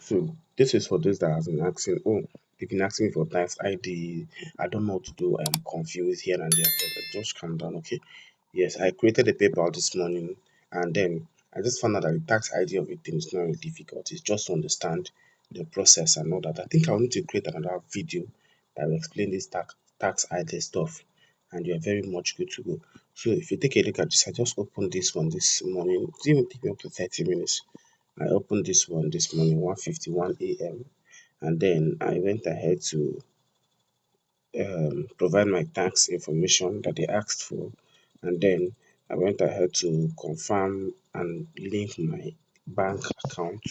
So this is for those that has been asking, oh, they've been asking me for tax ID. I don't know what to do. I'm confused here and there. Just calm down, okay? Yes, I created a PayPal this morning, and then I just found out that the tax ID of it is not really difficult. It's just to understand the process and all that. I think I'll need to create another video that will explain this tax ID stuff, and you're very much good to go. So if you take a look at this, I just opened this one this morning. It didn't even take me up to 30 minutes. I opened this one this morning, 1:51 a.m. And then I went ahead to provide my tax information that they asked for. And then I went ahead to confirm and link my bank account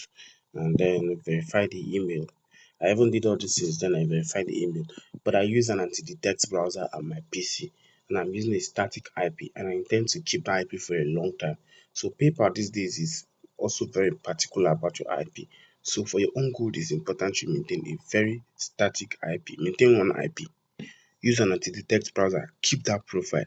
and then verify the email. I even did all this since then. I verified the email, but I use an anti-detect browser on my PC and I'm using a static IP and I intend to keep the IP for a long time. So PayPal these days is also very particular about your IP. So for your own good, it's important you maintain a very static IP. Maintain one IP. Use an anti-detect browser. Keep that profile.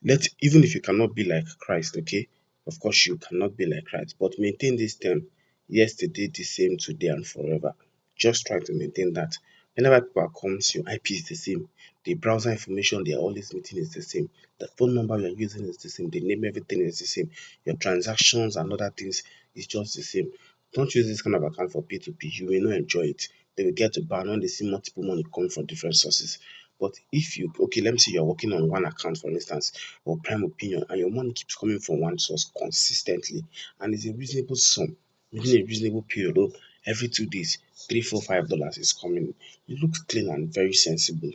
Let even if you cannot be like Christ, okay? Of course you cannot be like Christ, but maintain this term yesterday, the same, today, and forever. Just try to maintain that. Whenever people comes, your IP is the same. The browser information they are always meeting is the same. The phone number you are using is the same. The name, everything is the same. Your transactions and other things is just the same. Don't use this kind of account for P2P. You will not enjoy it. They will get to ban when they see multiple money coming from different sources. But if you, okay, let me say you're working on one account, for instance, or Prime Opinion, and your money keeps coming from one source consistently, and it's a reasonable sum within a reasonable period, oh, every 2 days, $3, $4, $5 is coming. It looks clean and very sensible.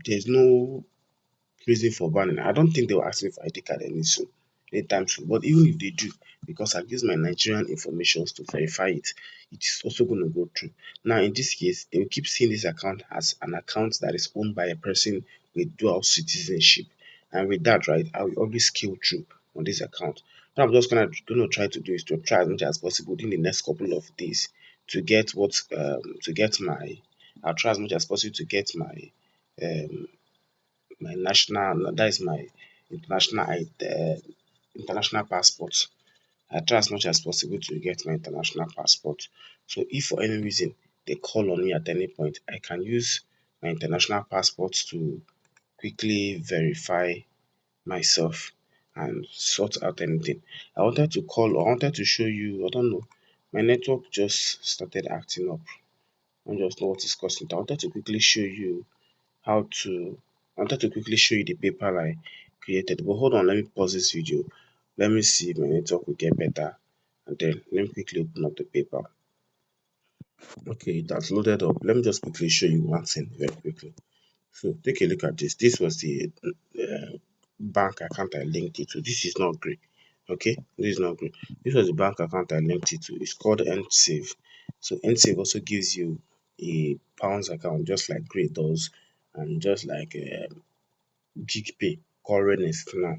There's no reason for banning. I don't think they will ask me for ID card anytime soon. But even if they do, because I've used my Nigerian information to verify it, it is also going to go through. Now, in this case, they will keep seeing this account as an account that is owned by a person with dual citizenship. And with that, right, I will always scale through on this account. What I'm just gonna try to do is to try as much as possible within the next couple of days to get to get my I'll try as much as possible to get um my national, that is my international international passport. I try as much as possible to get my international passport. So if for any reason they call on me at any point, I can use my international passport to quickly verify myself and sort out anything. I wanted to show you, I don't know, my network just started acting up. I don't just know what is causing it. I wanted to quickly show you how to I wanted to quickly show you the paper I created, but hold on, let me pause this video. Let me see if my network will get better, and then let me quickly open up the paper. Okay, that's loaded up. Let me just quickly show you one thing very quickly. So take a look at this. This was the bank account I linked it to. This is not great. Okay, this is not great. This was the bank account I linked it to. It's called EndSave. So EndSave also gives you a pounds account, just like Great does, and just like GigPay, Currenest now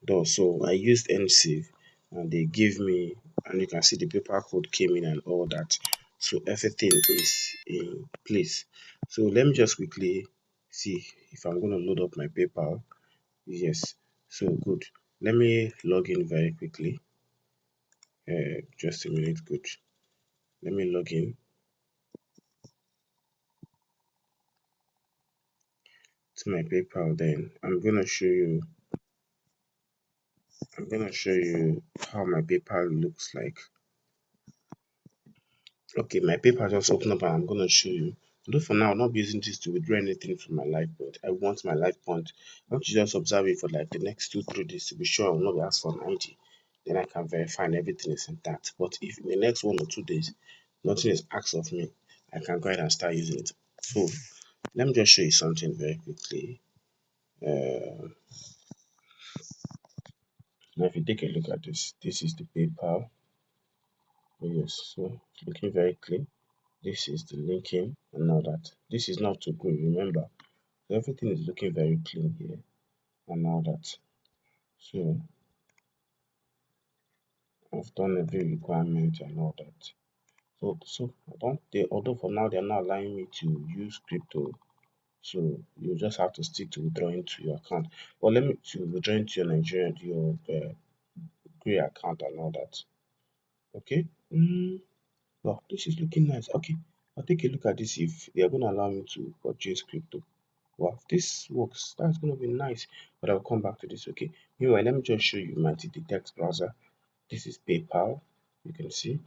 does. So I used EndSave, and they gave me, and you can see the paper code came in and all that. So everything is in place. So let me just quickly see if I'm going to load up my PayPal. Yes, so good. Let me log in very quickly. Just a minute, good. Let me log in to my PayPal. Then I'm gonna show you how my PayPal looks like. Okay, my PayPal just opened up and I'm gonna show you. Although for now, I'll not be using this to withdraw anything from my life, but I want my life point. I want to just observe it for like the next 2, 3 days to be sure I will not be asked for 90. Then I can verify and everything is intact. But if in the next 1 or 2 days nothing is asked of me, I can go ahead and start using it. So let me just show you something very quickly. Now if you take a look at this, this is the PayPal. Yes, so it's looking very clean. This is the linking and all that. This is not too good, remember. Everything is looking very clean here and all that. So I've done every requirement and all that. So I don't they although for now they're not allowing me to use crypto. So you just have to stick to withdrawing to your account. But let me to withdrawing to your Nigerian your Gray account and all that. Okay. Wow, this is looking nice. Okay, I'll take a look at this if they are going to allow me to purchase crypto. Wow, if this works, that's going to be nice. But I'll come back to this. Okay. Meanwhile, let me just show you my TD text browser. This is PayPal. You can see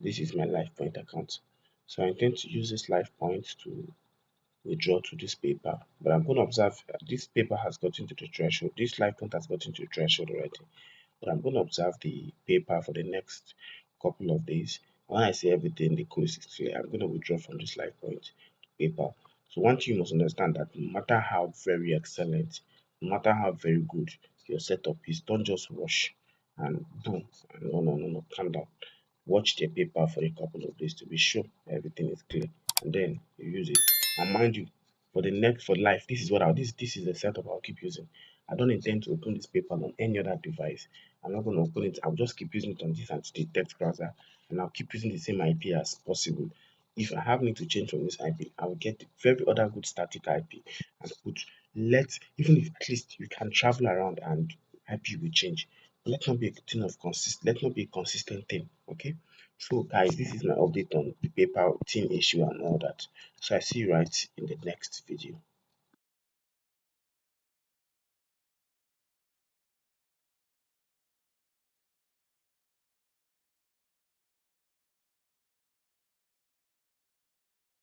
this is my LifePoint account. So I intend to use this LifePoint to withdraw to this paper. But I'm going to observe this paper has gotten to the threshold. This LifePoint has gotten to the threshold already. But I'm going to observe the paper for the next couple of days. When I see everything, the code is clear, I'm going to withdraw from this LifePoint paper. So one thing you must understand that no matter how very excellent, no matter how very good your setup is, don't just rush and boom. No, no, no, no, calm down. Watch the paper for a couple of days to be sure everything is clear, and then you use it. And mind you, for the next for life, this is what I'll this is the setup I'll keep using. I don't intend to open this paper on any other device. I'm not going to open it. I'll just keep using it on this anti-detect browser, and I'll keep using the same IP as possible. If I have need to change from this IP, I will get the very other good static IP and put let even if at least you can travel around and IP will change. Let not be a thing of let not be a consistent thing. Okay. So guys, this is my update on the PayPal team issue and all that. So I see you right in the next video.